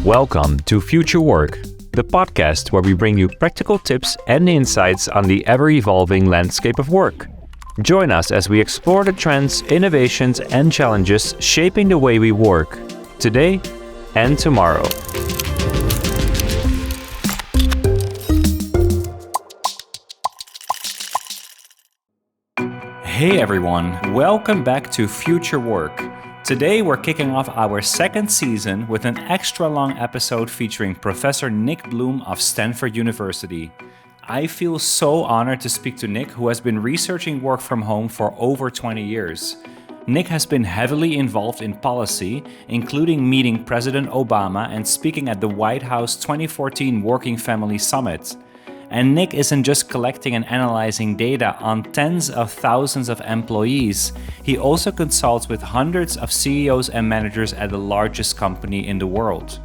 Welcome to Future Work, the podcast where we bring you practical tips and insights on the ever-evolving landscape of work. Join us as we explore the trends, innovations, and challenges shaping the way we work, today and tomorrow. Hey everyone, welcome back to Future Work. Today we're kicking off our second season with an extra long episode featuring Professor Nick Bloom of Stanford University. I feel so honored to speak to Nick, who has been researching work from home for over 20 years. Nick has been heavily involved in policy, including meeting President Obama and speaking at the White House 2014 Working Family Summit. And Nick isn't just collecting and analyzing data on tens of thousands of employees. He also consults with hundreds of CEOs and managers at the largest company in the world.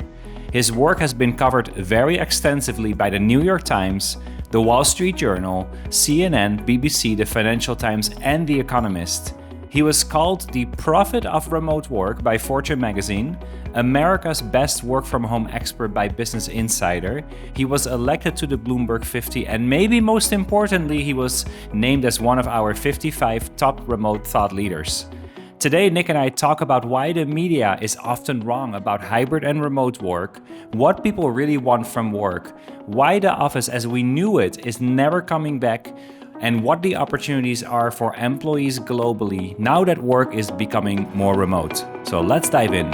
His work has been covered very extensively by the New York Times, the Wall Street Journal, CNN, BBC, the Financial Times, and The Economist. He was called the prophet of remote work by Fortune magazine, America's best work-from-home expert by Business Insider. He was elected to the Bloomberg 50, and maybe most importantly, he was named as one of our 55 top remote thought leaders. Today, Nick and I talk about why the media is often wrong about hybrid and remote work, what people really want from work, why the office as we knew it is never coming back, and what the opportunities are for employees globally now that work is becoming more remote. So let's dive in.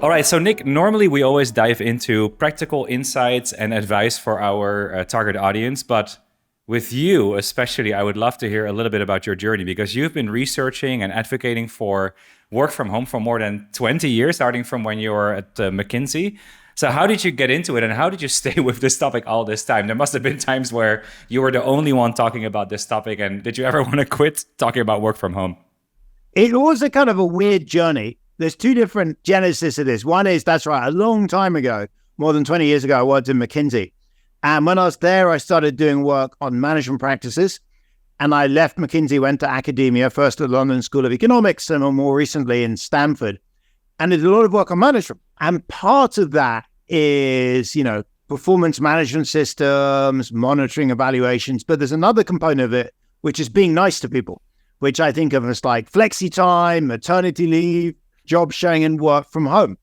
All right, so Nick, normally we always dive into practical insights and advice for our target audience, but with you especially, I would love to hear a little bit about your journey, because you've been researching and advocating for work from home for more than 20 years, starting from when you were at McKinsey. So how did you get into it, and how did you stay with this topic all this time? There must have been times where you were the only one talking about this topic, and did you ever want to quit talking about work from home? It was a kind of a weird journey. There's two different genesis of this. One is, that's right, a long time ago, more than 20 years ago, I worked in McKinsey. And when I was there, I started doing work on management practices. And I left McKinsey, went to academia, first at London School of Economics, and more recently in Stanford. And I did a lot of work on management. And part of that is, performance management systems, monitoring evaluations. But there's another component of it, which is being nice to people, which I think of as like flexi time, maternity leave, job sharing, and work from home.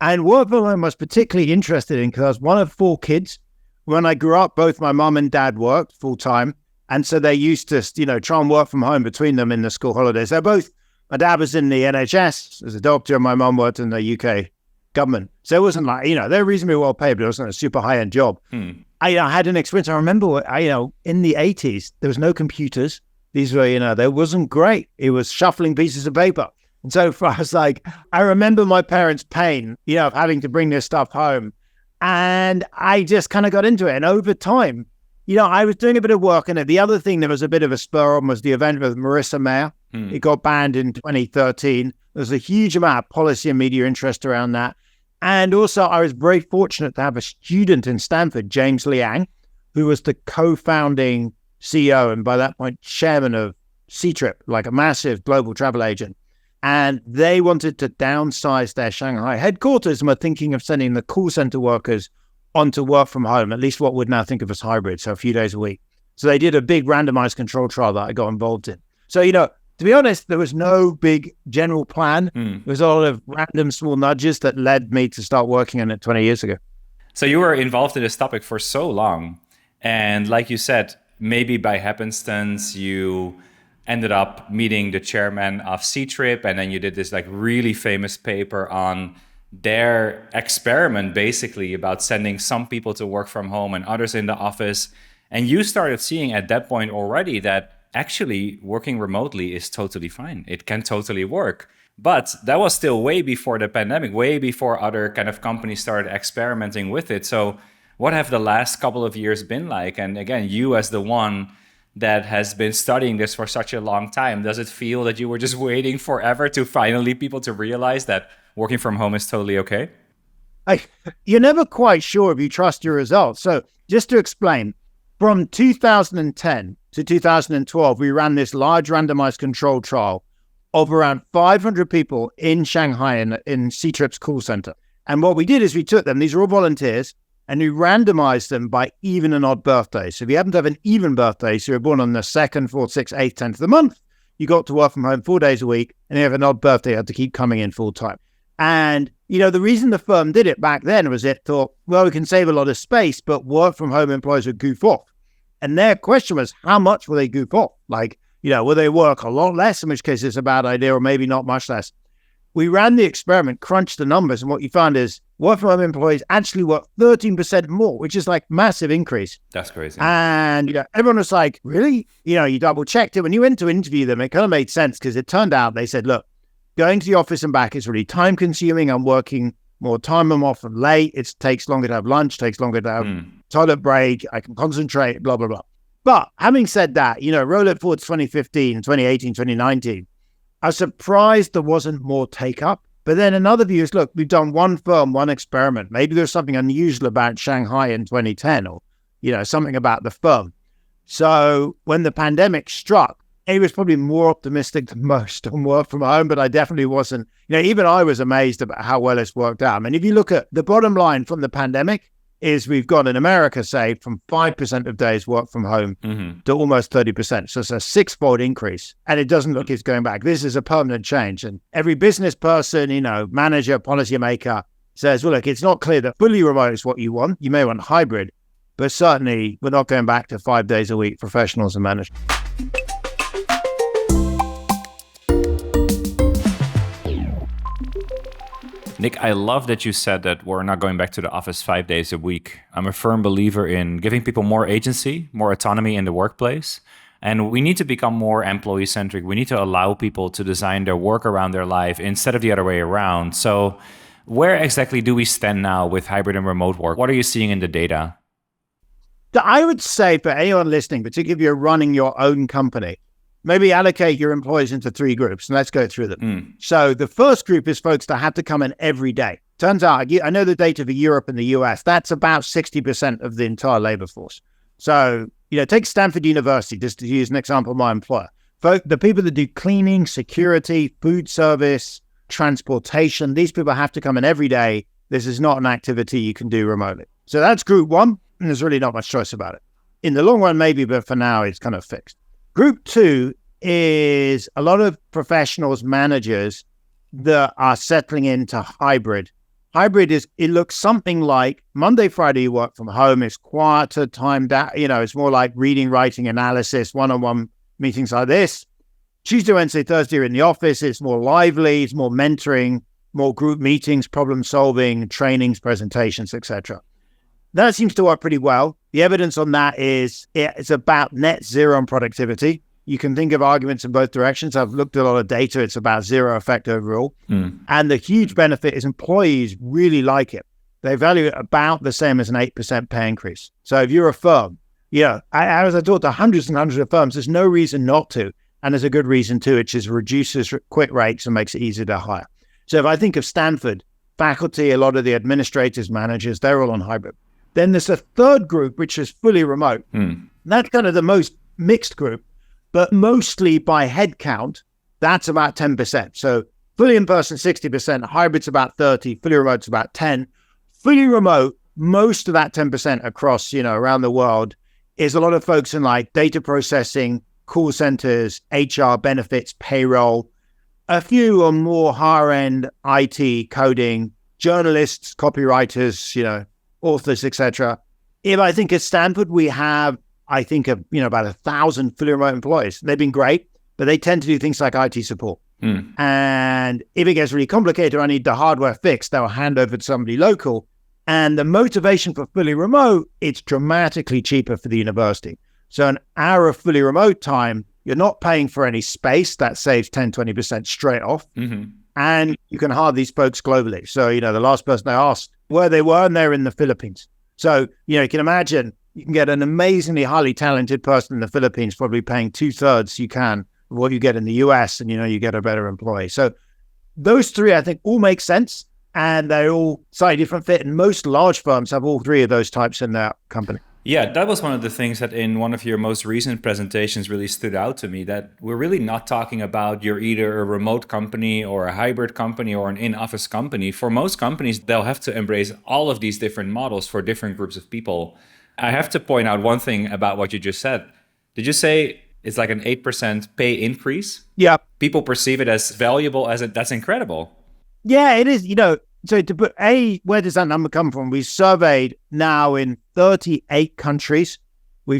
And work from home I was particularly interested in because I was one of four kids. When I grew up, both my mom and dad worked full time. And so they used to, try and work from home between them in the school holidays. My dad was in the NHS as a doctor, and my mom worked in the UK government. So it wasn't like, they're reasonably well paid, but it wasn't a super high-end job. I had an experience. I remember, in the 80s, there was no computers. These were, they wasn't great. It was shuffling pieces of paper. And so I was like, I remember my parents' pain, of having to bring this stuff home. And I just kind of got into it. And over time, I was doing a bit of work. And the other thing that was a bit of a spur on was the event with Marissa Mayer. It got banned in 2013. There's a huge amount of policy and media interest around that. And also, I was very fortunate to have a student in Stanford, James Liang, who was the co-founding CEO and by that point, chairman of Ctrip, like a massive global travel agent. And they wanted to downsize their Shanghai headquarters and were thinking of sending the call center workers onto work from home, at least what we'd now think of as hybrid, so a few days a week. So they did a big randomized control trial that I got involved in. So, to be honest, there was no big general plan. There was a lot of random small nudges that led me to start working on it 20 years ago. So you were involved in this topic for so long. And like you said, maybe by happenstance, you ended up meeting the chairman of Ctrip, and then you did this like really famous paper on their experiment, basically about sending some people to work from home and others in the office. And you started seeing at that point already that actually working remotely is totally fine. It can totally work. But that was still way before the pandemic, way before other kind of companies started experimenting with it. So what have the last couple of years been like? And again, you as the one that has been studying this for such a long time, does it feel that you were just waiting forever to finally people to realize that working from home is totally okay? You're never quite sure if you trust your results. So just to explain, from 2010 to 2012, we ran this large randomized control trial of around 500 people in Shanghai in C-Trip's call center. And what we did is we took them, these are all volunteers, and we randomized them by even and odd birthdays. So if you happen to have an even birthday, so you're born on the 2nd, 4th, 6th, 8th, 10th of the month, you got to work from home 4 days a week, and you have an odd birthday, you had to keep coming in full time. And, the reason the firm did it back then was it thought, well, we can save a lot of space, but work from home employees would goof off. And their question was, how much will they goof off? Like, will they work a lot less, in which case it's a bad idea, or maybe not much less? We ran the experiment, crunched the numbers, and what you found is work from home employees actually work 13% more, which is like massive increase. That's crazy. And, everyone was like, really? You double checked it. When you went to interview them, it kind of made sense because it turned out they said, look, going to the office and back is really time consuming. I'm working more time. I'm often late. It takes longer to have lunch, takes longer to have toilet break. I can concentrate, blah, blah, blah. But having said that, roll it forward to 2015, 2018, 2019, I was surprised there wasn't more take up. But then another view is, look, we've done one firm, one experiment. Maybe there's something unusual about Shanghai in 2010 or, something about the firm. So when the pandemic struck, he was probably more optimistic than most on work from home, but I definitely wasn't. Even I was amazed about how well it's worked out. I mean, if you look at the bottom line from the pandemic, is we've got in America, say, from 5% of days work from home to almost 30%. So it's a six-fold increase, and it doesn't look it's going back. This is a permanent change. And every business person, manager, policymaker says, well, look, it's not clear that fully remote is what you want. You may want hybrid, but certainly we're not going back to 5 days a week, professionals and managers. Nick, I love that you said that we're not going back to the office 5 days a week. I'm a firm believer in giving people more agency, more autonomy in the workplace. And we need to become more employee-centric. We need to allow people to design their work around their life instead of the other way around. So where exactly do we stand now with hybrid and remote work? What are you seeing in the data? I would say for anyone listening, particularly if you're running your own company, maybe allocate your employees into three groups, and let's go through them. So the first group is folks that have to come in every day. Turns out, I know the data for Europe and the US, that's about 60% of the entire labor force. So, take Stanford University, just to use an example of my employer. The people that do cleaning, security, food service, transportation, these people have to come in every day. This is not an activity you can do remotely. So that's group one, and there's really not much choice about it. In the long run, maybe, but for now, it's kind of fixed. Group two is a lot of professionals, managers that are settling into hybrid. Hybrid it looks something like Monday, Friday, you work from home. It's quieter, timed out. It's more like reading, writing, analysis, one-on-one meetings like this. Tuesday, Wednesday, Thursday, you're in the office. It's more lively. It's more mentoring, more group meetings, problem solving, trainings, presentations, etc. That seems to work pretty well. The evidence on that is it's about net zero on productivity. You can think of arguments in both directions. I've looked at a lot of data. It's about zero effect overall. And the huge benefit is employees really like it. They value it about the same as an 8% pay increase. So if you're a firm, as I talked to hundreds and hundreds of firms, there's no reason not to. And there's a good reason too, which is reduces quit rates and makes it easier to hire. So if I think of Stanford, faculty, a lot of the administrators, managers, they're all on hybrid. Then there's a third group, which is fully remote. That's kind of the most mixed group, but mostly by head count, that's about 10%. So fully in-person, 60%, hybrid's about 30, fully remote's about 10. Fully remote, most of that 10% across, around the world is a lot of folks in like data processing, call centers, HR, benefits, payroll. A few are more higher-end IT, coding, journalists, copywriters, authors, etc. If I think at Stanford, we have, about 1,000 fully remote employees. They've been great, but they tend to do things like IT support. And if it gets really complicated or I need the hardware fixed, they'll hand over to somebody local. And the motivation for fully remote, it's dramatically cheaper for the university. So an hour of fully remote time, you're not paying for any space. That saves 10, 20% straight off. And you can hire these folks globally. So, the last person I asked where they were, and they're in the Philippines. So, you can imagine you can get an amazingly highly talented person in the Philippines, probably paying 2/3 you can of what you get in the US, and, you get a better employee. So those three, I think, all make sense, and they're all slightly different fit. And most large firms have all three of those types in their company. Yeah, that was one of the things that in one of your most recent presentations really stood out to me, that we're really not talking about you're either a remote company or a hybrid company or an in-office company. For most companies, they'll have to embrace all of these different models for different groups of people. I have to point out one thing about what you just said. Did you say it's like an 8% pay increase? Yeah. People perceive it as valuable as it. That's incredible. Yeah, it is. So to put where does that number come from? We surveyed now in 38 countries. We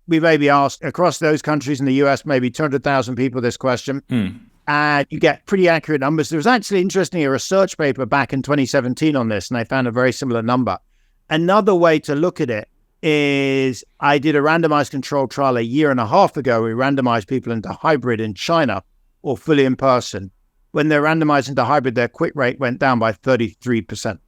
maybe asked across those countries in the US, maybe 200,000 people this question. And you get pretty accurate numbers. There was actually, interestingly, a research paper back in 2017 on this, and I found a very similar number. Another way to look at it is I did a randomized controlled trial a year and a half ago. We randomized people into hybrid in China or fully in person. When they're randomized into hybrid, their quit rate went down by 33%.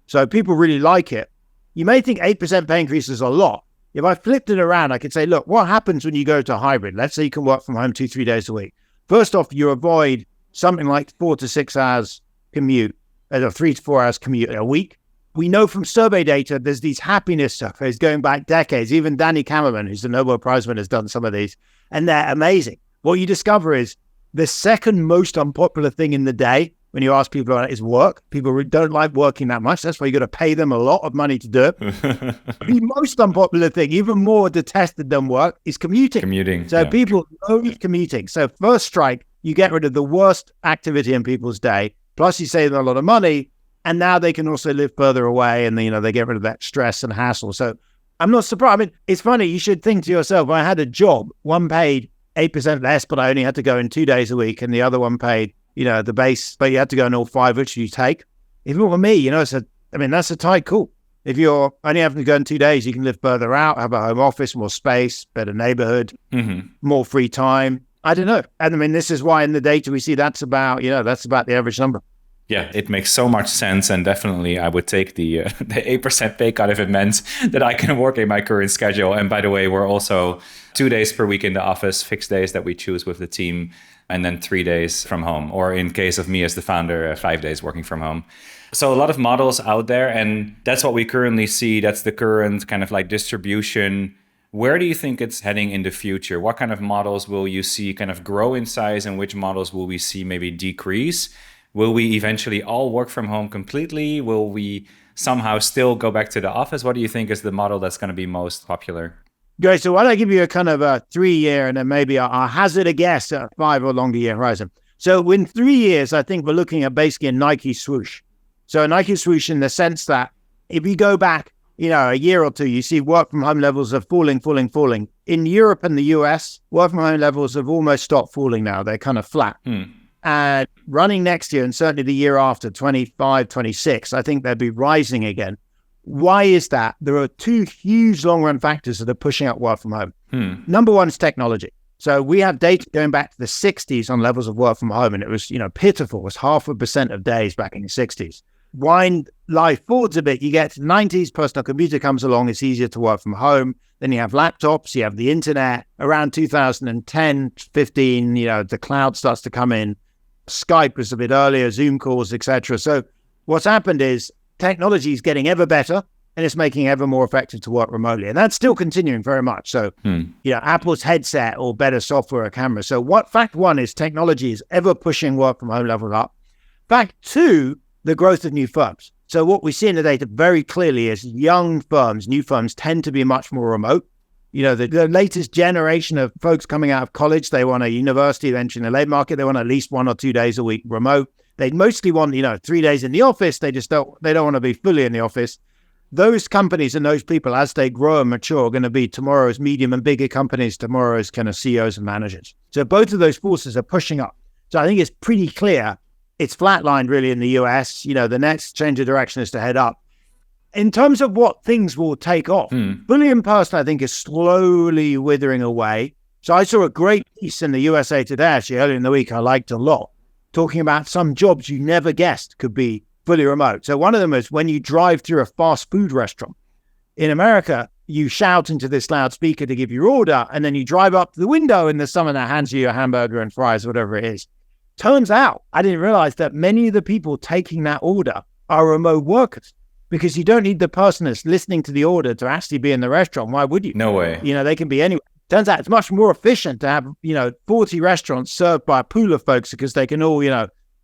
So people really like it. You may think 8% pay increase is a lot. If I flipped it around, I could say, look, what happens when you go to hybrid? Let's say you can work from home 2-3 days a week. First off, you avoid something like 4 to 6 hours commute, or 3 to 4 hours commute a week. We know from survey data, there's these happiness surveys going back decades. Even Danny Kamerman, who's the Nobel Prize winner, has done some of these, and they're amazing. What you discover is the second most unpopular thing in the day when you ask people about it is work. People don't like working that much. That's why you got to pay them a lot of money to do it. The most unpopular thing, even more detested than work, is commuting. So people loathe commuting. So first strike, you get rid of the worst activity in people's day. Plus you save them a lot of money. And now they can also live further away and, they get rid of that stress and hassle. So I'm not surprised. I mean, it's funny. You should think to yourself, I had a job, one paid 8% less, but I only had to go in 2 days a week. And the other one paid, the base, but you had to go in all 5, which you take. If it were me, that's a tight call. If you're only having to go in 2 days, you can live further out, have a home office, more space, better neighborhood, more free time. I don't know. And this is why in the data we see that's about the average number. Yeah, it makes so much sense. And definitely I would take the 8% pay cut if it meant that I can work in my current schedule. And by the way, we're also 2 days per week in the office, fixed days that we choose with the team, and then 3 days from home. Or in case of me as the founder, 5 days working from home. So a lot of models out there, and that's what we currently see. That's the current kind of like distribution. Where do you think it's heading in the future? What kind of models will you see kind of grow in size, and which models will we see maybe decrease? Will we eventually all work from home completely? Will we somehow still go back to the office? What do you think is the model that's going to be most popular? Great. So why don't I give you a kind of a 3-year and then maybe I'll hazard a guess at a 5 or longer year horizon. So in 3 years, I think we're looking at basically a Nike swoosh. So a Nike swoosh in the sense that if you go back, a year or two, you see work from home levels are falling. In Europe and the US, work from home levels have almost stopped falling now. They're kind of flat. And running next year, and certainly the year after, 25, 26, I think they'll be rising again. Why is that? There are 2 huge long-run factors that are pushing up work from home. Number one is technology. So we have data going back to the 60s on levels of work from home, and it was, pitiful. It was 0.5% of days back in the 60s. Wind life forwards a bit, you get to the 90s, personal computer comes along, it's easier to work from home. Then you have laptops, you have the internet. Around 2010, 15, the cloud starts to come in. Skype was a bit earlier, Zoom calls, etc. So what's happened is technology is getting ever better and it's making it ever more effective to work remotely. And that's still continuing very much. So, Apple's headset or better software or camera. So fact one is technology is ever pushing work from home level up. Fact two, the growth of new firms. So what we see in the data very clearly is young firms, new firms tend to be much more remote. The latest generation of folks coming out of college, they want a university, entering the labor market. They want at least 1 or 2 days a week remote. They mostly want, 3 days in the office. They don't want to be fully in the office. Those companies and those people, as they grow and mature, are going to be tomorrow's medium and bigger companies, tomorrow's kind of CEOs and managers. So both of those forces are pushing up. So I think it's pretty clear it's flatlined really in the US. The next change of direction is to head up. In terms of what things will take off, fully in person, I think, is slowly withering away. So I saw a great piece in the USA Today, actually, earlier in the week, I liked a lot, talking about some jobs you never guessed could be fully remote. So one of them is when you drive through a fast food restaurant. In America, you shout into this loudspeaker to give your order, and then you drive up to the window and there's someone that hands you a hamburger and fries, whatever it is. Turns out, I didn't realize that many of the people taking that order are remote workers. because you don't need the person that's listening to the order to actually be in the restaurant. Why would you? No way. They can be anywhere. Turns out it's much more efficient to have, 40 restaurants served by a pool of folks because they can all,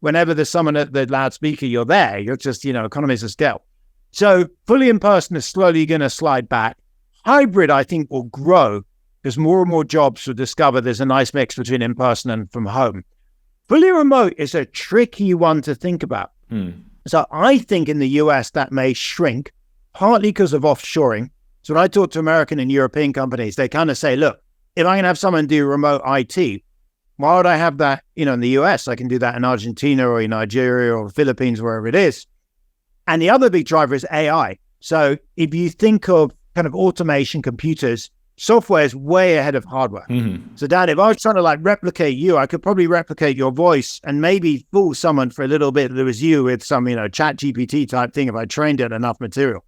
whenever there's someone at the loudspeaker, you're there. You're just, economies of scale. So fully in person is slowly going to slide back. Hybrid, I think, will grow because more and more jobs will discover there's a nice mix between in person and from home. Fully remote is a tricky one to think about. So I think in the US that may shrink, partly because of offshoring. So when I talk to American and European companies, they kind of say, look, if I can have someone do remote IT, why would I have that, in the US? I can do that in Argentina or in Nigeria or Philippines, wherever it is. And the other big driver is AI. So if you think of kind of automation, computers, software is way ahead of hardware. So Dan, if I was trying to replicate you, I could probably replicate your voice and maybe fool someone for a little bit that it was you with some, chat GPT type thing if I trained it enough material.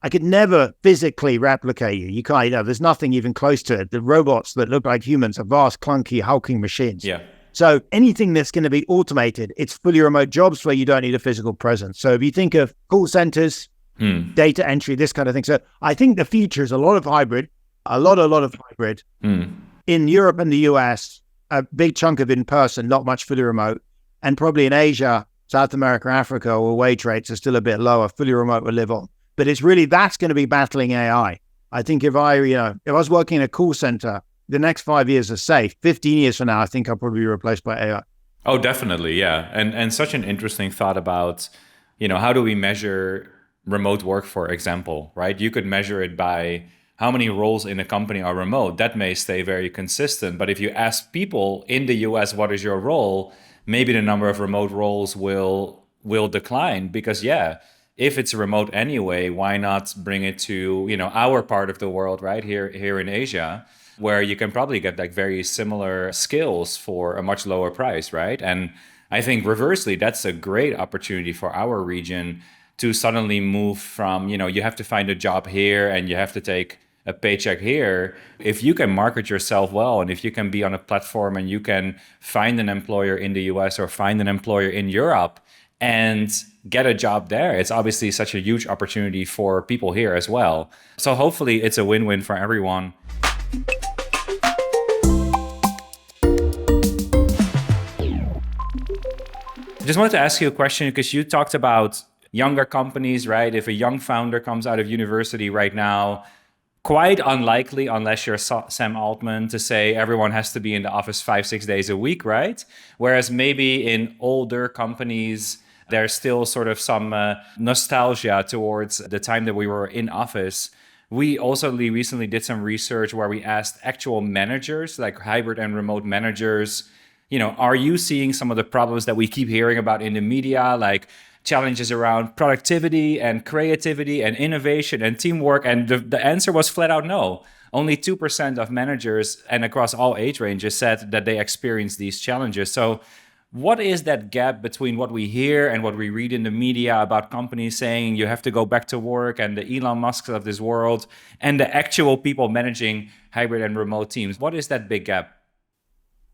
I could never physically replicate you. You can't, there's nothing even close to it. The robots that look like humans are vast, clunky, hulking machines. Yeah. So anything that's going to be automated, it's fully remote jobs where you don't need a physical presence. So if you think of call centers, data entry, this kind of thing. So I think the future is a lot of hybrid, a lot of hybrid. In Europe and the US, a big chunk of in-person, not much fully remote. And probably in Asia, South America, Africa, where wage rates are still a bit lower, fully remote will live on. But it's really, that's going to be battling AI. I think if I was working in a call center, the next 5 years are safe. 15 years from now, I think I'll probably be replaced by AI. Oh, definitely. Yeah. And such an interesting thought about, how do we measure remote work, for example, right? You could measure it by how many roles in a company are remote. That may stay very consistent. But if you ask people in the US, what is your role? Maybe the number of remote roles will decline because, if it's remote anyway, why not bring it to, our part of the world, right? Here in Asia, where you can probably get very similar skills for a much lower price, right? And I think reversely, that's a great opportunity for our region to suddenly move from, you have to find a job here and you have to take a paycheck here. If you can market yourself well, and if you can be on a platform and you can find an employer in the US or find an employer in Europe and get a job there, it's obviously such a huge opportunity for people here as well. So hopefully it's a win-win for everyone. I just wanted to ask you a question because you talked about younger companies, right? If a young founder comes out of university right now, quite unlikely, unless you're Sam Altman, to say everyone has to be in the office 5-6 days a week, right? Whereas maybe in older companies, there's still sort of some nostalgia towards the time that we were in office. We also recently did some research where we asked actual managers, like hybrid and remote managers, are you seeing some of the problems that we keep hearing about in the media, like challenges around productivity and creativity and innovation and teamwork? And the answer was flat out no. Only 2% of managers and across all age ranges said that they experienced these challenges. So what is that gap between what we hear and what we read in the media about companies saying you have to go back to work and the Elon Musks of this world and the actual people managing hybrid and remote teams? What is that big gap?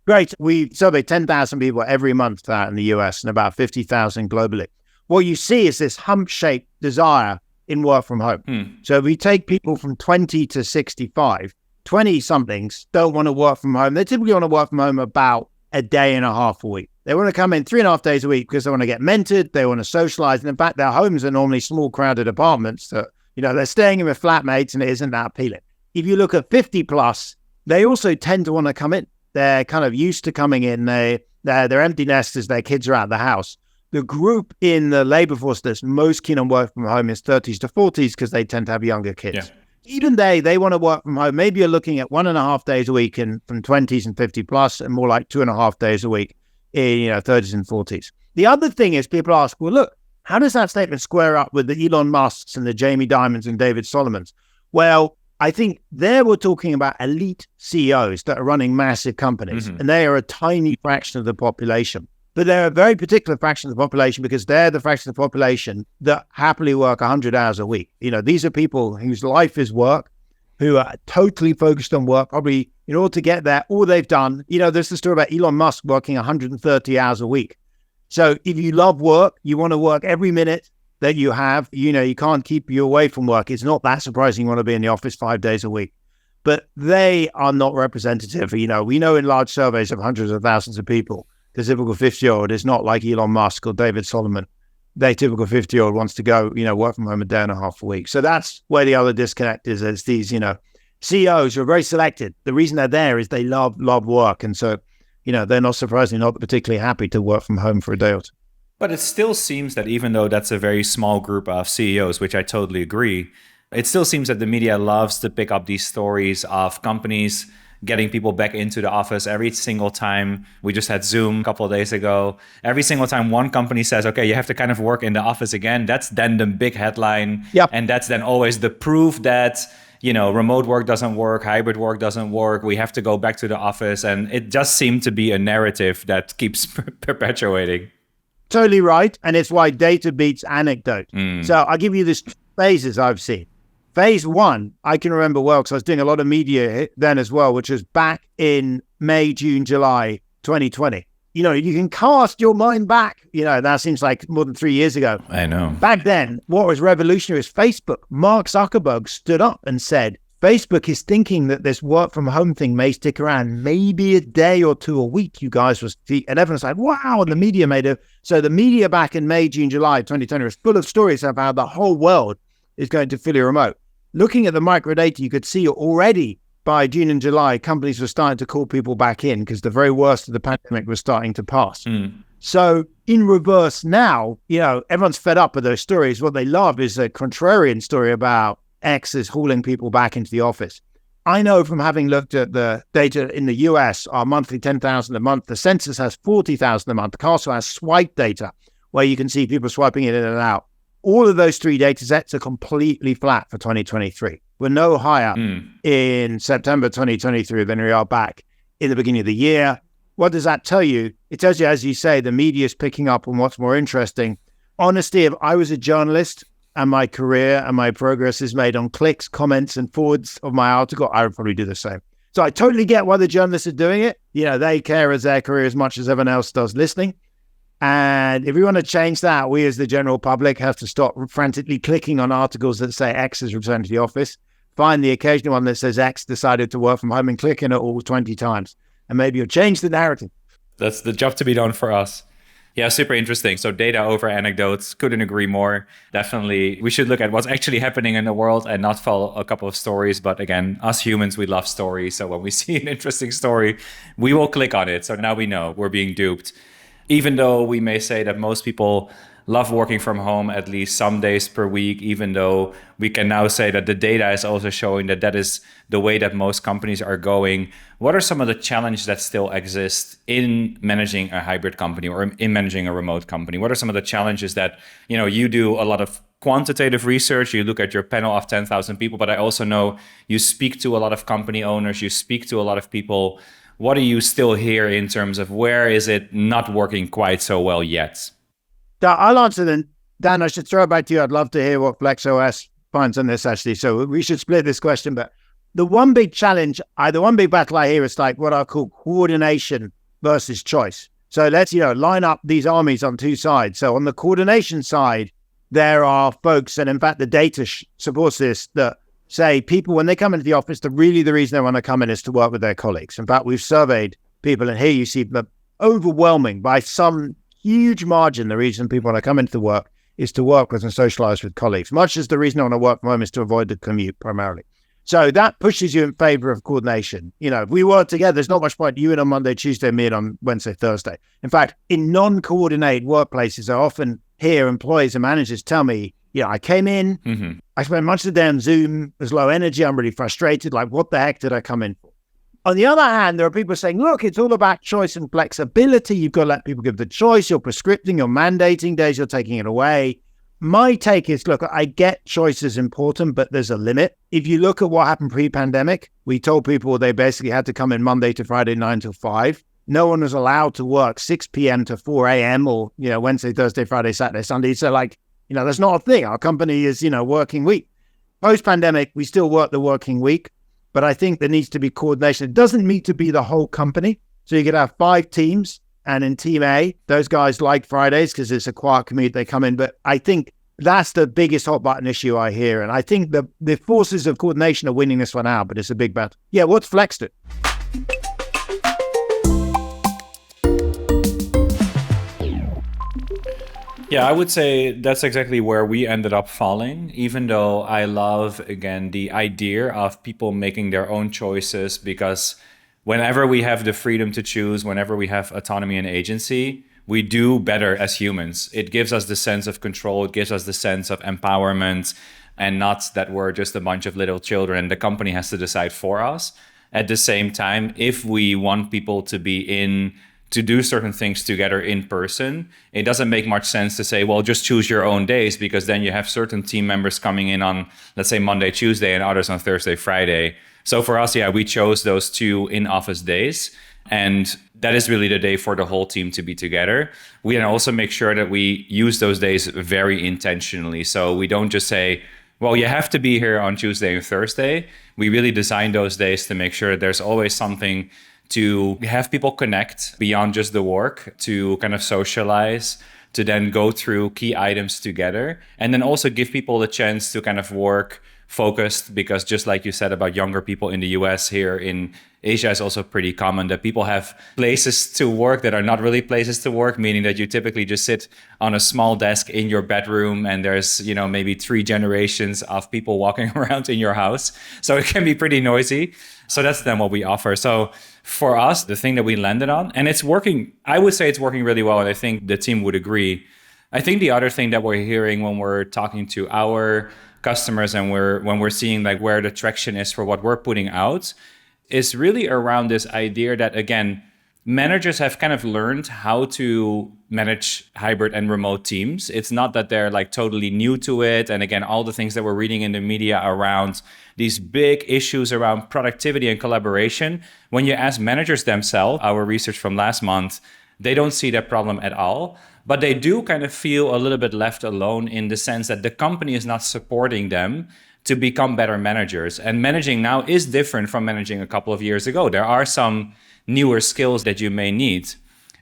Great. We survey 10,000 people every month out in the US and about 50,000 globally. What you see is this hump-shaped desire in work from home. So if we take people from 20 to 65, 20-somethings don't want to work from home. They typically want to work from home about a day and a half a week. They want to come in 3.5 days a week because they want to get mentored, they want to socialize. And in fact, their homes are normally small, crowded apartments that, they're staying in with flatmates and it isn't that appealing. If you look at 50 plus, they also tend to want to come in. They're kind of used to coming in. They're empty nesters, their kids are out of the house. The group in the labor force that's most keen on work from home is 30s to 40s because they tend to have younger kids. Yeah. Even they want to work from home. Maybe you're looking at 1.5 days a week from 20s and 50 plus, and more like 2.5 days a week in 30s and 40s. The other thing is people ask, well, look, how does that statement square up with the Elon Musks and the Jamie Dimons and David Solomons? Well, I think there we're talking about elite CEOs that are running massive companies, and they are a tiny fraction of the population. But they're a very particular fraction of the population because they're the fraction of the population that happily work 100 hours a week. These are people whose life is work, who are totally focused on work, probably in order to get there. All they've done, there's the story about Elon Musk working 130 hours a week. So if you love work, you want to work every minute that you have, you can't keep you away from work. It's not that surprising you want to be in the office 5 days a week. But they are not representative. We know in large surveys of hundreds of thousands of people, the typical 50-year-old is not like Elon Musk or David Solomon. The typical 50-year-old wants to go, work from home a day and a half a week. So that's where the other disconnect is. It's these, CEOs who are very selected. The reason they're there is they love work. And so, they're not surprisingly not particularly happy to work from home for a day or two. But it still seems that even though that's a very small group of CEOs, which I totally agree, it still seems that the media loves to pick up these stories of companies getting people back into the office every single time. We just had Zoom a couple of days ago. Every single time one company says, okay, you have to kind of work in the office again, that's then the big headline. Yep. And that's then always the proof that, remote work doesn't work, hybrid work doesn't work, we have to go back to the office. And it just seemed to be a narrative that keeps perpetuating. Totally right. And it's why data beats anecdote. So I'll give you these phases I've seen. Phase one, I can remember well because I was doing a lot of media then as well, which was back in May, June, July 2020. You can cast your mind back. That seems like more than 3 years ago. I know. Back then, what was revolutionary was Facebook. Mark Zuckerberg stood up and said, Facebook is thinking that this work from home thing may stick around maybe a day or two a week, you guys. And everyone's like, wow, and the media made it. So the media back in May, June, July 2020 was full of stories about how the whole world is going to fully remote. Looking at the microdata, you could see already by June and July, companies were starting to call people back in because the very worst of the pandemic was starting to pass. So in reverse now, everyone's fed up with those stories. What they love is a contrarian story about X is hauling people back into the office. I know from having looked at the data in the US, our monthly 10,000 a month, the census has 40,000 a month. The Castle has swipe data where you can see people swiping in and out. All of those three data sets are completely flat for 2023. We're no higher in September 2023 than we are back in the beginning of the year. What does that tell you? It tells you, as you say, the media is picking up on what's more interesting. Honestly, if I was a journalist and my career and my progress is made on clicks, comments, and forwards of my article, I would probably do the same. So I totally get why the journalists are doing it. They care as their career as much as everyone else does listening. And if we want to change that, we as the general public have to stop frantically clicking on articles that say X has returned to the office, find the occasional one that says X decided to work from home and click in it all 20 times. And maybe you'll change the narrative. That's the job to be done for us. Yeah, super interesting. So data over anecdotes, couldn't agree more. Definitely, we should look at what's actually happening in the world and not follow a couple of stories. But again, us humans, we love stories. So when we see an interesting story, we will click on it. So now we know we're being duped. Even though we may say that most people love working from home at least some days per week, even though we can now say that the data is also showing that that is the way that most companies are going. What are some of the challenges that still exist in managing a hybrid company or in managing a remote company? What are some of the challenges that, you do a lot of quantitative research, you look at your panel of 10,000 people, but I also know you speak to a lot of company owners, you speak to a lot of people. What do you still hear in terms of where is it not working quite so well yet? I'll answer then. Dan, I should throw it back to you. I'd love to hear what FlexOS finds on this, actually. So we should split this question. But the one big challenge, the one big battle I hear is like what I call coordination versus choice. So let's, line up these armies on two sides. So on the coordination side, there are folks, and in fact, the data supports this, that say people, when they come into the office, the reason they want to come in is to work with their colleagues. In fact, we've surveyed people, and here you see the overwhelming by some huge margin, the reason people want to come into the work is to work with and socialize with colleagues, much as the reason I want to work from home is to avoid the commute primarily. So that pushes you in favor of coordination. If we work together, there's not much point you in on Monday, Tuesday, me in on Wednesday, Thursday. In fact, in non-coordinated workplaces, I often hear employees and managers tell me, I came in, I spent much of the day on Zoom, there's low energy, I'm really frustrated, like what the heck did I come in for? On the other hand, there are people saying, look, it's all about choice and flexibility. You've got to let people give the choice. You're prescripting, you're mandating days, you're taking it away. My take is, look, I get choice is important, but there's a limit. If you look at what happened pre-pandemic, we told people they basically had to come in Monday to Friday, 9 to 5. No one was allowed to work 6 p.m. to 4 a.m. or, Wednesday, Thursday, Friday, Saturday, Sunday. So that's not a thing. Our company is, working week. Post-pandemic, we still work the working week. But I think there needs to be coordination. It doesn't need to be the whole company. So you could have 5 teams. And in team A, those guys like Fridays because it's a quiet commute. They come in. But I think That's the biggest hot button issue I hear. And I think the forces of coordination are winning this one out, but it's a big battle. Yeah, what's flexed it? Yeah, I would say that's exactly where we ended up falling, even though I love, again, the idea of people making their own choices, because whenever we have the freedom to choose, whenever we have autonomy and agency, we do better as humans. It gives us the sense of control. It gives us the sense of empowerment, and not that we're just a bunch of little children and the company has to decide for us. At the same time, if we want people to do certain things together in person, it doesn't make much sense to say, well, just choose your own days, because then you have certain team members coming in on, let's say, Monday, Tuesday, and others on Thursday, Friday. So for us, yeah, we chose those 2 in-office days. And that is really the day for the whole team to be together. We then also make sure that we use those days very intentionally. So we don't just say, well, you have to be here on Tuesday and Thursday. We really design those days to make sure that there's always something to have people connect beyond just the work, to kind of socialize, to then go through key items together, and then also give people the chance to kind of work focused, because just like you said about younger people in the US, here in Asia is also pretty common that people have places to work that are not really places to work, meaning that you typically just sit on a small desk in your bedroom and there's, maybe 3 generations of people walking around in your house. So it can be pretty noisy. So that's then what we offer. So for us, the thing that we landed on, and it's working, I would say it's working really well. And I think the team would agree. I think the other thing that we're hearing when we're talking to our customers and when we're seeing like where the traction is for what we're putting out is really around this idea that, again, managers have kind of learned how to manage hybrid and remote teams. It's not that they're like totally new to it. And again, all the things that we're reading in the media around these big issues around productivity and collaboration, when you ask managers themselves, our research from last month, they don't see that problem at all. But they do kind of feel a little bit left alone in the sense that the company is not supporting them to become better managers. And managing now is different from managing a couple of years ago. There are some newer skills that you may need.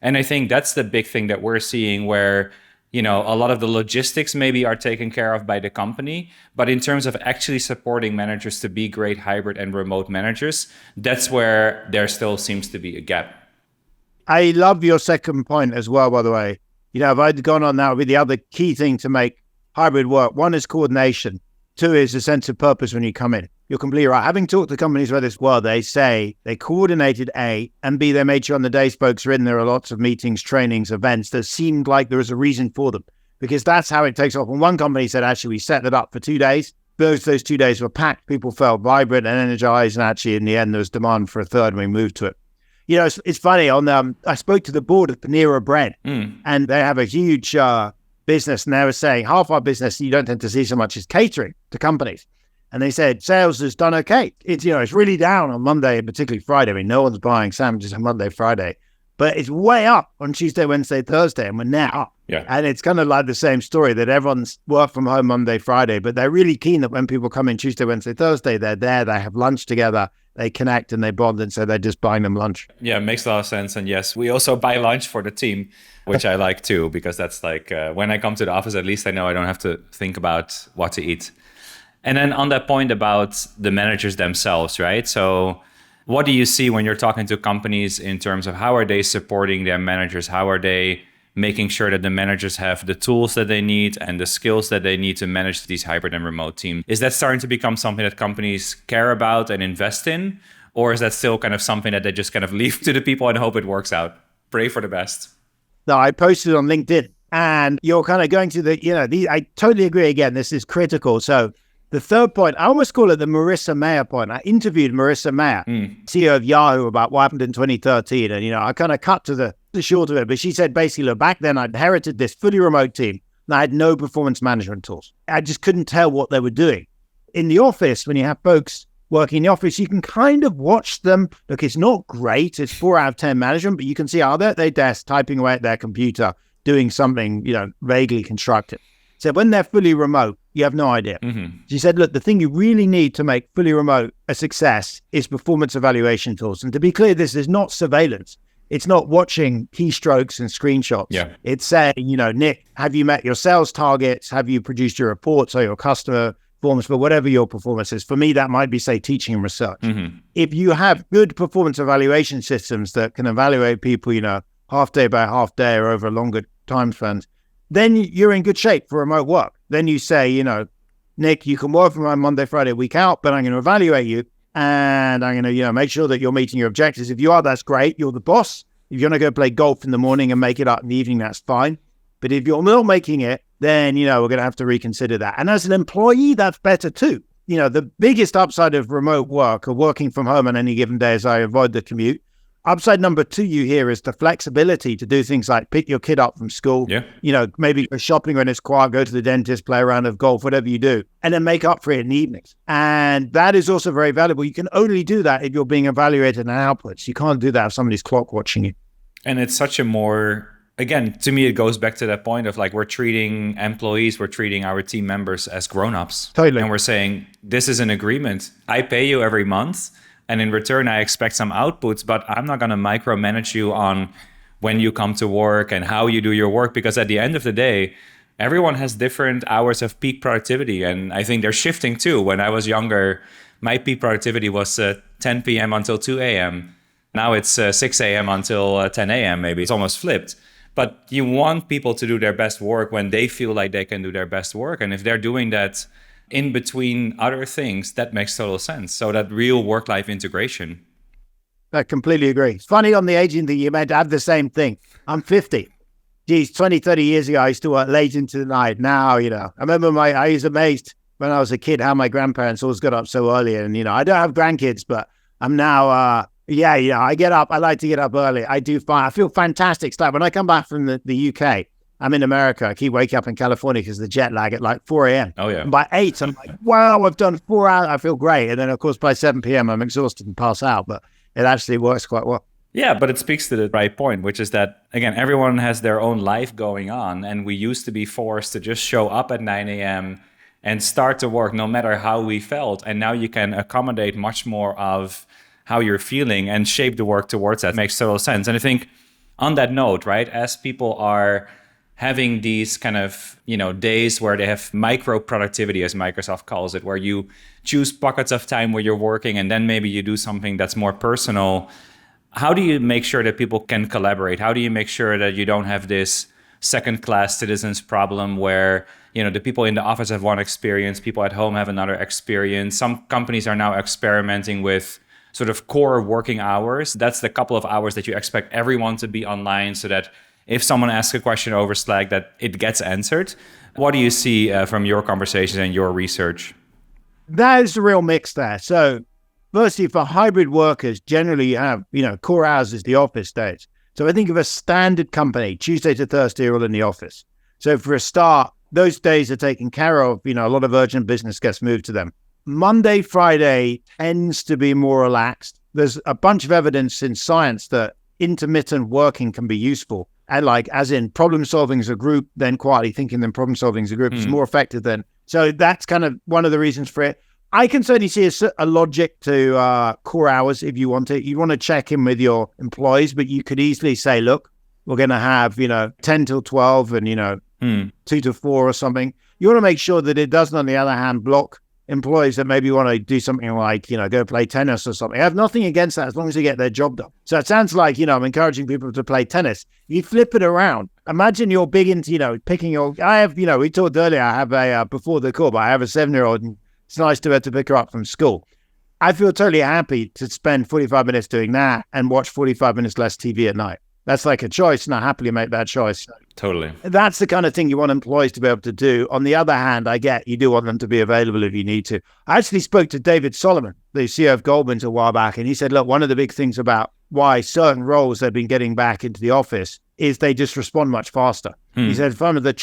And I think that's the big thing that we're seeing where, a lot of the logistics maybe are taken care of by the company. But in terms of actually supporting managers to be great hybrid and remote managers, that's where there still seems to be a gap. I love your second point as well, by the way. If I'd gone on that, would be the other key thing to make hybrid work. One is coordination. 2 is a sense of purpose when you come in. You're completely right. Having talked to companies where this well, they say they coordinated A, and B, they made sure on the days folks are in, there are lots of meetings, trainings, events that seemed like there was a reason for them, because that's how it takes off. And one company said, actually, we set it up for 2 days. Those 2 days were packed. People felt vibrant and energized. And actually, in the end, there was demand for a third, and we moved to it. It's funny. I spoke to the board of Panera Bread, and they have a huge business, and they were saying half our business you don't tend to see so much is catering to companies. And they said sales has done okay. It's really down on Monday and particularly Friday. I mean, no one's buying sandwiches on Monday, Friday, but it's way up on Tuesday, Wednesday, Thursday, and we're now up. Yeah. And it's kind of like the same story that everyone's work from home Monday, Friday, but they're really keen that when people come in Tuesday, Wednesday, Thursday, they're there, they have lunch together, they connect and they bond, and so they're just buying them lunch. Yeah, it makes a lot of sense. And yes, we also buy lunch for the team, which I like too, because that's like when I come to the office, at least I know I don't have to think about what to eat. And then on that point about the managers themselves, right? So what do you see when you're talking to companies in terms of how are they supporting their managers? How are they making sure that the managers have the tools that they need and the skills that they need to manage these hybrid and remote teams? Is that starting to become something that companies care about and invest in? Or is that still kind of something that they just kind of leave to the people and hope it works out? Pray for the best. No, I posted on LinkedIn, and you're kind of going to I totally agree. Again, this is critical. So the third point, I almost call it the Marissa Mayer point. I interviewed Marissa Mayer, CEO of Yahoo, about what happened in 2013. And, I kind of cut to the short of it. But she said, basically, look, back then I inherited this fully remote team and I had no performance management tools. I just couldn't tell what they were doing. In the office, when you have folks working in the office, you can kind of watch them. Look, it's not great. It's 4 out of 10 management, but you can see how they're at their desk, typing away at their computer, doing something, vaguely constructive. So when they're fully remote, you have no idea. She said, look, the thing you really need to make fully remote a success is performance evaluation tools. And to be clear, this is not surveillance. It's not watching keystrokes and screenshots. Yeah. It's saying, Nick, have you met your sales targets? Have you produced your reports or your customer performance for whatever your performance is? For me, that might be, say, teaching and research. Mm-hmm. If you have good performance evaluation systems that can evaluate people, half day by half day or over longer time spans, then you're in good shape for remote work. Then you say, Nick, you can work from my Monday, Friday, week out, but I'm going to evaluate you and I'm going to, make sure that you're meeting your objectives. If you are, that's great. You're the boss. If you're going to go play golf in the morning and make it up in the evening, that's fine. But if you're not making it, then, we're going to have to reconsider that. And as an employee, that's better too. The biggest upside of remote work or working from home on any given day is I avoid the commute. Upside number 2 you hear is the flexibility to do things like pick your kid up from school, maybe go shopping when it's quiet, go to the dentist, play a round of golf, whatever you do, and then make up for it in the evenings. And that is also very valuable. You can only do that if you're being evaluated on outputs. You can't do that if somebody's clock watching you. And it's such a more, again, to me, it goes back to that point of like, we're treating employees, we're treating our team members as grown-ups. Totally. And we're saying, this is an agreement. I pay you every month. And in return, I expect some outputs, but I'm not going to micromanage you on when you come to work and how you do your work, because at the end of the day, everyone has different hours of peak productivity. And I think they're shifting too. When I was younger, my peak productivity was 10 p.m. until 2 a.m. Now it's 6 a.m. until 10 a.m. Maybe it's almost flipped. But you want people to do their best work when they feel like they can do their best work. And if they're doing that in between other things, that makes total sense. So that real work-life integration. I completely agree. It's funny on the aging thing, you meant to have the same thing. I'm 50. Geez, 20, 30 years ago, I used to work late into the night. Now, I remember I was amazed when I was a kid how my grandparents always got up so early. And, I don't have grandkids, but I'm now, I get up. I like to get up early. I do fine. I feel fantastic. It's like when I come back from the UK, I'm in America. I keep waking up in California because of the jet lag at like 4 a.m. Oh, yeah. And by 8, I'm like, wow, I've done 4 hours. I feel great. And then, of course, by 7 p.m., I'm exhausted and pass out. But it actually works quite well. Yeah, but it speaks to the right point, which is that, again, everyone has their own life going on. And we used to be forced to just show up at 9 a.m. and start to work no matter how we felt. And now you can accommodate much more of how you're feeling and shape the work towards that. It makes total sense. And I think on that note, right, as people are having these kind of, days where they have micro productivity, as Microsoft calls it, where you choose pockets of time where you're working and then maybe you do something that's more personal. How do you make sure that people can collaborate? How do you make sure that you don't have this second-class citizens problem where, the people in the office have one experience, people at home have another experience? Some companies are now experimenting with sort of core working hours. That's the couple of hours that you expect everyone to be online so that if someone asks a question over Slack, that it gets answered. What do you see from your conversations and your research? That is the real mix there. So firstly, for hybrid workers, generally you have, core hours is the office days. So I think of a standard company, Tuesday to Thursday are all in the office. So for a start, those days are taken care of. A lot of urgent business gets moved to them. Monday, Friday tends to be more relaxed. There's a bunch of evidence in science that intermittent working can be useful. And as in problem solving as a group, then quietly thinking then problem solving as a group is more effective than. So that's kind of one of the reasons for it. I can certainly see a logic to core hours if you want it. You want to check in with your employees, but you could easily say, look, we're going to have, 10 till 12 and, 2 to 4 or something. You want to make sure that it doesn't, on the other hand, block employees that maybe want to do something like, go play tennis or something. I have nothing against that as long as they get their job done. So it sounds like, I'm encouraging people to play tennis. You flip it around. Imagine you're big into, picking I have, we talked earlier, I have before the call, but I have a 7-year-old and it's nice to be able to pick her up from school. I feel totally happy to spend 45 minutes doing that and watch 45 minutes less TV at night. That's like a choice, and I happily make that choice. Totally. That's the kind of thing you want employees to be able to do. On the other hand, I get you do want them to be available if you need to. I actually spoke to David Solomon, the CEO of Goldman's, a while back, and he said, look, one of the big things about why certain roles they've been getting back into the office is they just respond much faster. He said, from the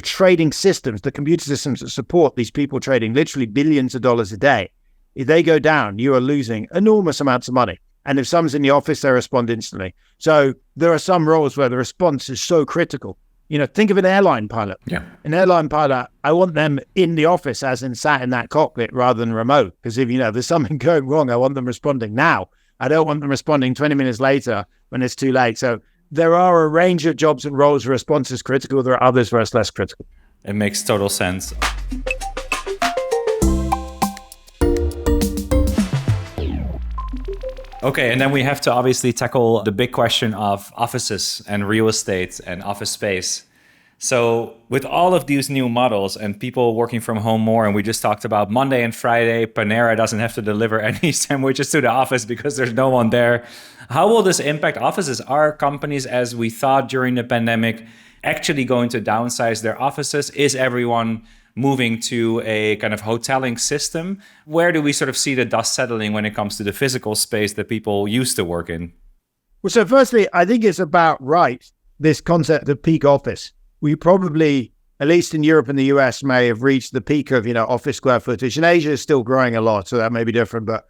trading systems, the computer systems that support these people trading literally billions of dollars a day, if they go down, you are losing enormous amounts of money. And if someone's in the office, they respond instantly. So there are some roles where the response is so critical. Think of an airline pilot. Yeah. An airline pilot, I want them in the office as in sat in that cockpit rather than remote. Because if, there's something going wrong, I want them responding now. I don't want them responding 20 minutes later when it's too late. So there are a range of jobs and roles where response is critical. There are others where it's less critical. It makes total sense. Okay, and then we have to obviously tackle the big question of offices and real estate and office space. So with all of these new models and people working from home more, and we just talked about Monday and Friday, Panera doesn't have to deliver any sandwiches to the office because there's no one there. How will this impact offices? Are companies, as we thought during the pandemic, actually going to downsize their offices? Is everyone moving to a kind of hoteling system? Where do we sort of see the dust settling when it comes to the physical space that people used to work in? Well, so firstly, I think it's about right, this concept of peak office. We probably, at least in Europe and the US, may have reached the peak of, office square footage. And Asia is still growing a lot, so that may be different. But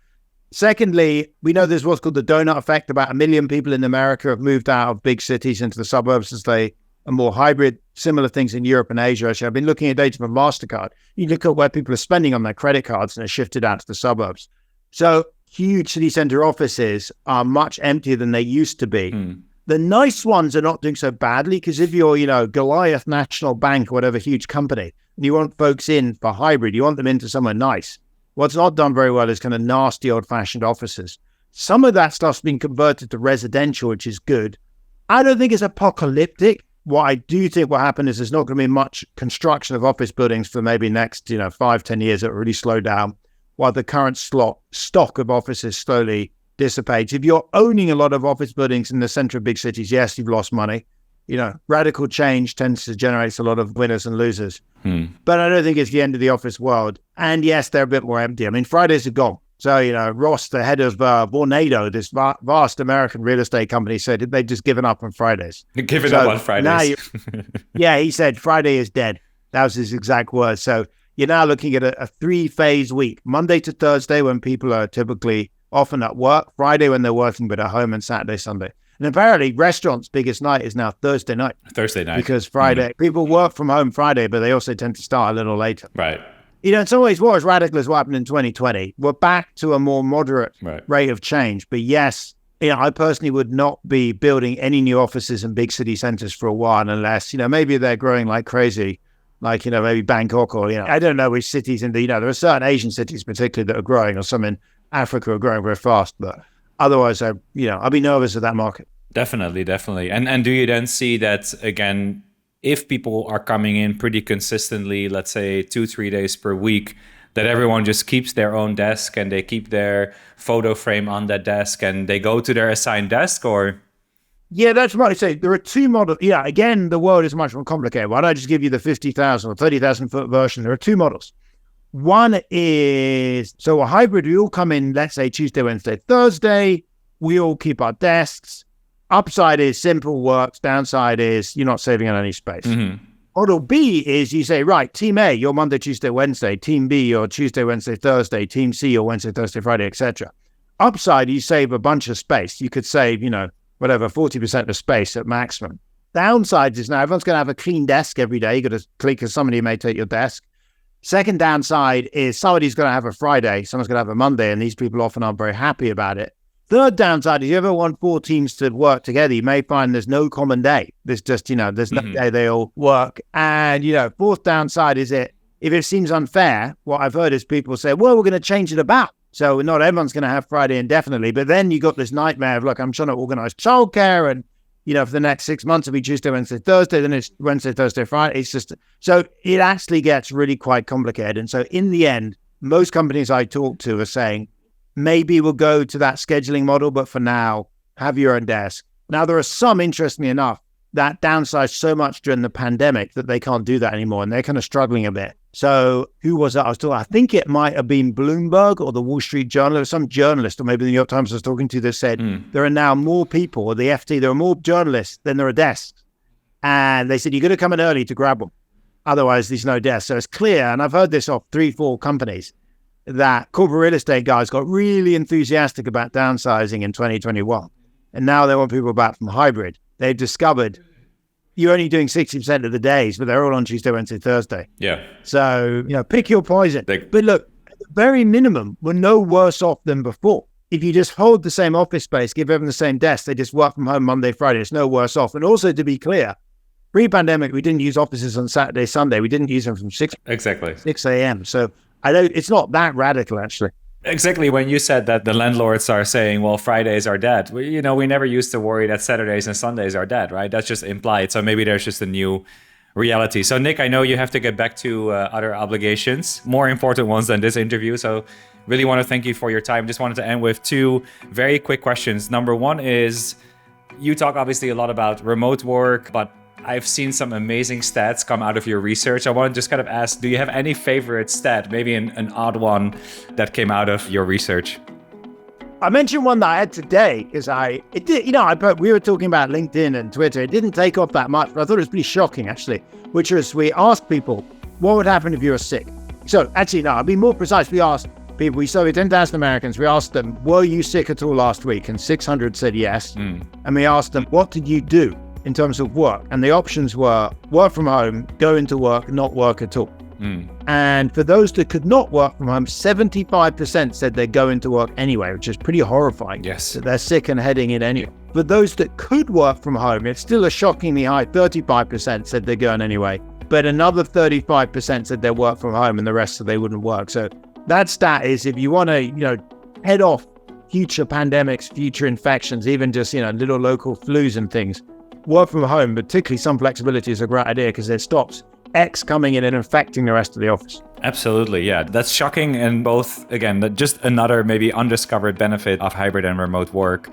secondly, we know there's what's called the donut effect. About 1 million people in America have moved out of big cities into the suburbs as they are more hybrid. Similar things in Europe and Asia. Actually, I've been looking at data from MasterCard. You look at where people are spending on their credit cards and are shifted out to the suburbs. So huge city center offices are much emptier than they used to be. The nice ones are not doing so badly because if you're, Goliath National Bank or whatever huge company, and you want folks in for hybrid, you want them into somewhere nice. What's not done very well is kind of nasty old-fashioned offices. Some of that stuff's been converted to residential, which is good. I don't think it's apocalyptic. What I do think will happen is there's not going to be much construction of office buildings for maybe next, 5-10 years. It will really slow down while the current stock of offices slowly dissipates. If you're owning a lot of office buildings in the center of big cities, yes, you've lost money. Radical change tends to generate a lot of winners and losers. But I don't think it's the end of the office world. And yes, they're a bit more empty. I mean, Fridays are gone. So, Ross, the head of Vornado, this vast American real estate company, said they've just given up on Fridays. Given up on Fridays. Yeah, he said Friday is dead. That was his exact words. So you're now looking at a 3-phase week, Monday to Thursday when people are typically often at work, Friday when they're working but at home, and Saturday, Sunday. And apparently restaurants' biggest night is now Thursday night. Because Friday, people work from home Friday, but they also tend to start a little later. Right. In some ways, what was radical is what happened in 2020. We're back to a more moderate rate of change. But yes, I personally would not be building any new offices in big city centers for a while unless, maybe they're growing like crazy, like, maybe Bangkok or, I don't know which cities there are certain Asian cities particularly that are growing, or some in Africa are growing very fast. But otherwise, I'd be nervous of that market. Definitely. And do you then see that, again, if people are coming in pretty consistently, let's say 2-3 days per week, that everyone just keeps their own desk and they keep their photo frame on that desk and they go to their assigned desk? Or yeah, that's right. So there are two models. Yeah, again, the world is much more complicated. Why don't I just give you the 50,000 or 30,000 foot version? There are two models. One is, so a hybrid, we all come in, let's say Tuesday, Wednesday, Thursday. We all keep our desks. Upside is simple works. Downside is you're not saving on any space. Model B is you say, right, Team A, you're Monday, Tuesday, Wednesday. Team B, you're Tuesday, Wednesday, Thursday. Team C, you're Wednesday, Thursday, Friday, etc. Upside, you save a bunch of space. You could save, 40% of space at maximum. Downside is now everyone's going to have a clean desk every day. You've got to click because somebody may take your desk. Second downside is somebody's going to have a Friday, someone's going to have a Monday, and these people often aren't very happy about it. Third downside is you ever want 4 teams to work together, you may find there's no common day. There's just, there's no day they all work. And, fourth downside is if it seems unfair, what I've heard is people say, well, we're going to change it about. So not everyone's going to have Friday indefinitely. But then you got this nightmare of, look, I'm trying to organize childcare and, for the next 6 months, it'll be Tuesday, Wednesday, Thursday, then it's Wednesday, Thursday, Friday. It's just, so it actually gets really quite complicated. And so in the end, most companies I talk to are saying, maybe we'll go to that scheduling model, but for now, have your own desk. Now, there are some, interestingly enough, that downsized so much during the pandemic that they can't do that anymore, and they're kind of struggling a bit. So who was that? I think it might have been Bloomberg or the Wall Street Journal, or some journalist, or maybe the New York Times I was talking to, that said there are now more people, or the FT, there are more journalists than there are desks. And they said, you're going to come in early to grab them. Otherwise, there's no desk. So it's clear, and I've heard this off 3-4 companies, that corporate real estate guys got really enthusiastic about downsizing in 2021. And now they want people back from hybrid. They've discovered you're only doing 60% of the days, but they're all on Tuesday, Wednesday, Thursday. Yeah. So, pick your poison. But look, at the very minimum, we're no worse off than before. if you just hold the same office space, give everyone the same desk, they just work from home Monday, Friday, it's no worse off. And also, to be clear, pre-pandemic, we didn't use offices on Saturday, Sunday. We didn't use them from 6 a.m. So it's not that radical, actually. Exactly. When you said that the landlords are saying, well, Fridays are dead, we never used to worry that Saturdays and Sundays are dead, right? That's just implied. So maybe there's just a new reality. So Nick, I know you have to get back to other obligations, more important ones than this interview. So really want to thank you for your time. Just wanted to end with two very quick questions. Number one is, you talk obviously a lot about remote work, but I've seen some amazing stats come out of your research. I want to just kind of ask, do you have any favorite stat, maybe an odd one that came out of your research? I mentioned one that I had today because we were talking about LinkedIn and Twitter. It didn't take off that much, but I thought it was pretty shocking actually, which was we asked people, what would happen if you were sick? So actually, no, I'll be more precise. We asked people, we surveyed 10,000 Americans. We asked them, were you sick at all last week? And 600 said yes. And we asked them, what did you do in terms of work? And the options were work from home, go into work, not work at all. And for those that could not work from home, 75% said they'd go into work anyway, which is pretty horrifying. Yes. That they're sick and heading in anyway. For those that could work from home, it's still a shockingly high 35% said they're going anyway. But another 35% said they work from home and the rest said they wouldn't work. So that stat is, if you want to, head off future pandemics, future infections, even just, little local flus and things, work from home, particularly some flexibility, is a great idea because it stops X coming in and infecting the rest of the office. Absolutely, yeah. That's shocking. And both, again, just another maybe undiscovered benefit of hybrid and remote work.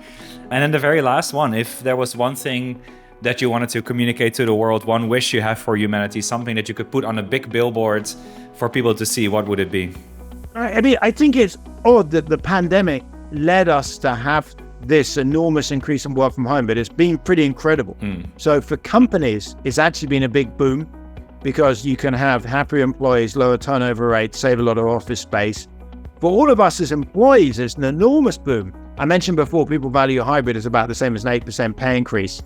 And then the very last one, if there was one thing that you wanted to communicate to the world, one wish you have for humanity, something that you could put on a big billboard for people to see, what would it be? I mean, I think it's odd that the pandemic led us to have this enormous increase in work from home, but it's been pretty incredible. So for companies, it's actually been a big boom because you can have happier employees, lower turnover rates, save a lot of office space. For all of us as employees, it's an enormous boom. I mentioned before, people value hybrid as about the same as an 8% pay increase.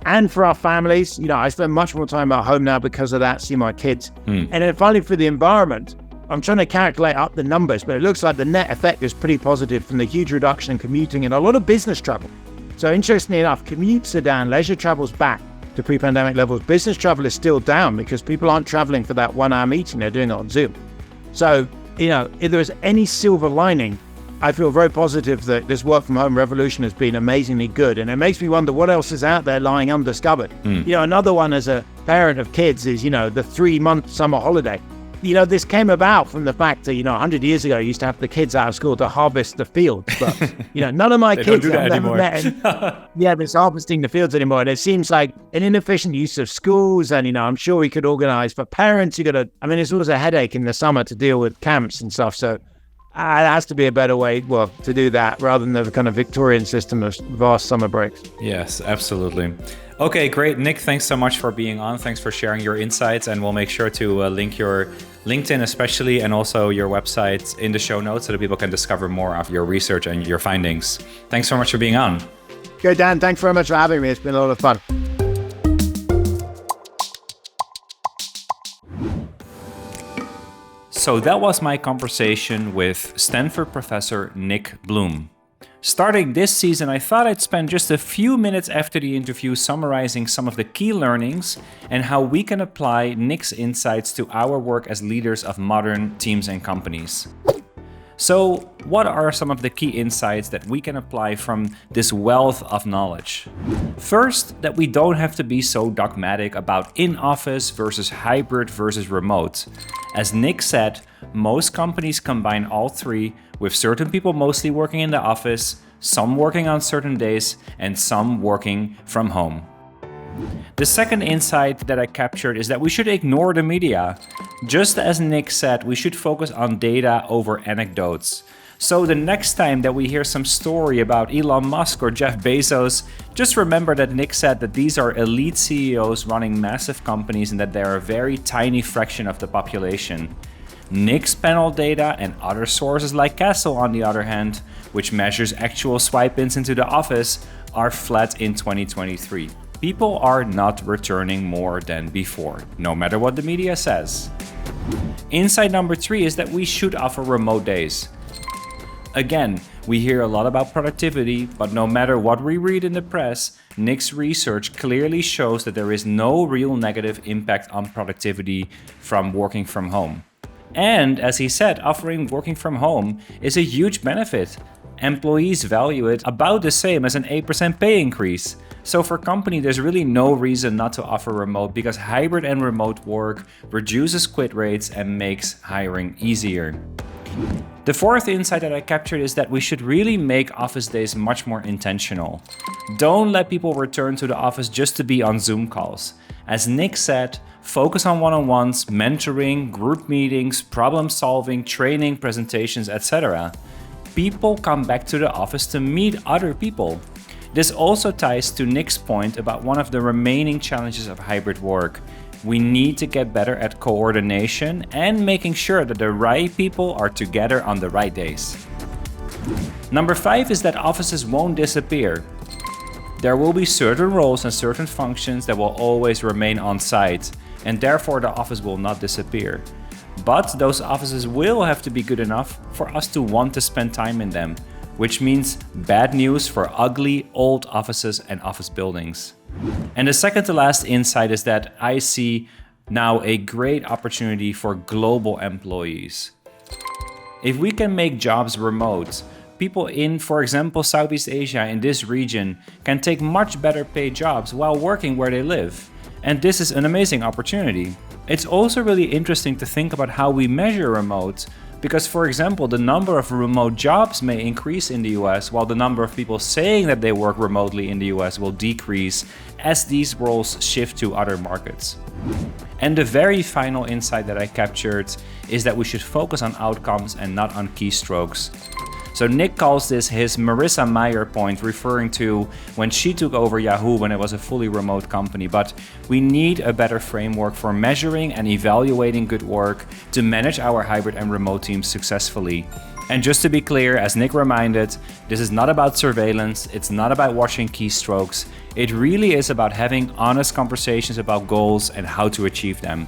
And for our families, I spend much more time at home now because of that, see my kids. And then finally for the environment, I'm trying to calculate up the numbers, but it looks like the net effect is pretty positive from the huge reduction in commuting and a lot of business travel. So interestingly enough, commutes are down, leisure travel's back to pre-pandemic levels. Business travel is still down because people aren't traveling for that 1 hour meeting, they're doing it on Zoom. So, if there's any silver lining, I feel very positive that this work from home revolution has been amazingly good. And it makes me wonder what else is out there lying undiscovered. Another one as a parent of kids is, the 3-month summer holiday. This came about from the fact that, 100 years ago, I used to have the kids out of school to harvest the fields. But, none of my kids have ever met it's harvesting the fields anymore. And it seems like an inefficient use of schools. And, I'm sure we could organize for parents. It's always a headache in the summer to deal with camps and stuff. So it has to be a better way, to do that rather than the kind of Victorian system of vast summer breaks. Yes, absolutely. Okay, great. Nick, thanks so much for being on. Thanks for sharing your insights. And we'll make sure to link your LinkedIn especially, and also your website in the show notes so that people can discover more of your research and your findings. Thanks so much for being on. Good, Dan. Thanks very much for having me. It's been a lot of fun. So that was my conversation with Stanford professor Nick Bloom. Starting this season, I thought I'd spend just a few minutes after the interview summarizing some of the key learnings and how we can apply Nick's insights to our work as leaders of modern teams and companies. So, what are some of the key insights that we can apply from this wealth of knowledge? First, that we don't have to be so dogmatic about in-office versus hybrid versus remote. As Nick said, most companies combine all three, with certain people mostly working in the office, some working on certain days, and some working from home. The second insight that I captured is that we should ignore the media. Just as Nick said, we should focus on data over anecdotes. So the next time that we hear some story about Elon Musk or Jeff Bezos, just remember that Nick said that these are elite CEOs running massive companies and that they're a very tiny fraction of the population. Nick's panel data and other sources like Castle, on the other hand, which measures actual swipe-ins into the office, are flat in 2023. People are not returning more than before, no matter what the media says. Insight number 3 is that we should offer remote days. Again, we hear a lot about productivity, but no matter what we read in the press, Nick's research clearly shows that there is no real negative impact on productivity from working from home. And as he said, offering working from home is a huge benefit. Employees value it about the same as an 8% pay increase. So for company, there's really no reason not to offer remote, because hybrid and remote work reduces quit rates and makes hiring easier. The fourth insight that I captured is that we should really make office days much more intentional. Don't let people return to the office just to be on Zoom calls. As Nick said, focus on one-on-ones, mentoring, group meetings, problem solving, training, presentations, etc. People come back to the office to meet other people. This also ties to Nick's point about one of the remaining challenges of hybrid work. We need to get better at coordination and making sure that the right people are together on the right days. Number 5 is that offices won't disappear. There will be certain roles and certain functions that will always remain on site, and therefore the office will not disappear. But those offices will have to be good enough for us to want to spend time in them, which means bad news for ugly old offices and office buildings. And the second to last insight is that I see now a great opportunity for global employees. If we can make jobs remote, people in, for example, Southeast Asia, in this region, can take much better paid jobs while working where they live. And this is an amazing opportunity. It's also really interesting to think about how we measure remote, because, for example, the number of remote jobs may increase in the US, while the number of people saying that they work remotely in the US will decrease as these roles shift to other markets. And the very final insight that I captured is that we should focus on outcomes and not on keystrokes. So Nick calls this his Marissa Mayer point, referring to when she took over Yahoo when it was a fully remote company. But we need a better framework for measuring and evaluating good work to manage our hybrid and remote teams successfully. And just to be clear, as Nick reminded, this is not about surveillance, it's not about watching keystrokes. It really is about having honest conversations about goals and how to achieve them.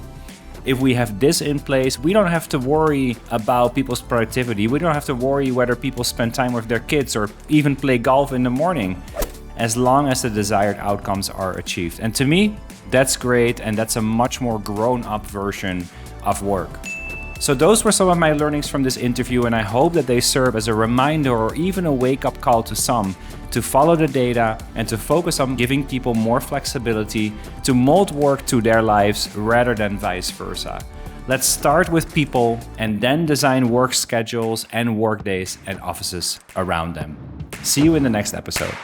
If we have this in place, we don't have to worry about people's productivity. We don't have to worry whether people spend time with their kids or even play golf in the morning, as long as the desired outcomes are achieved. And to me, that's great, and that's a much more grown-up version of work. So those were some of my learnings from this interview, and I hope that they serve as a reminder or even a wake-up call to some to follow the data and to focus on giving people more flexibility to mold work to their lives rather than vice versa. Let's start with people and then design work schedules and work days and offices around them. See you in the next episode.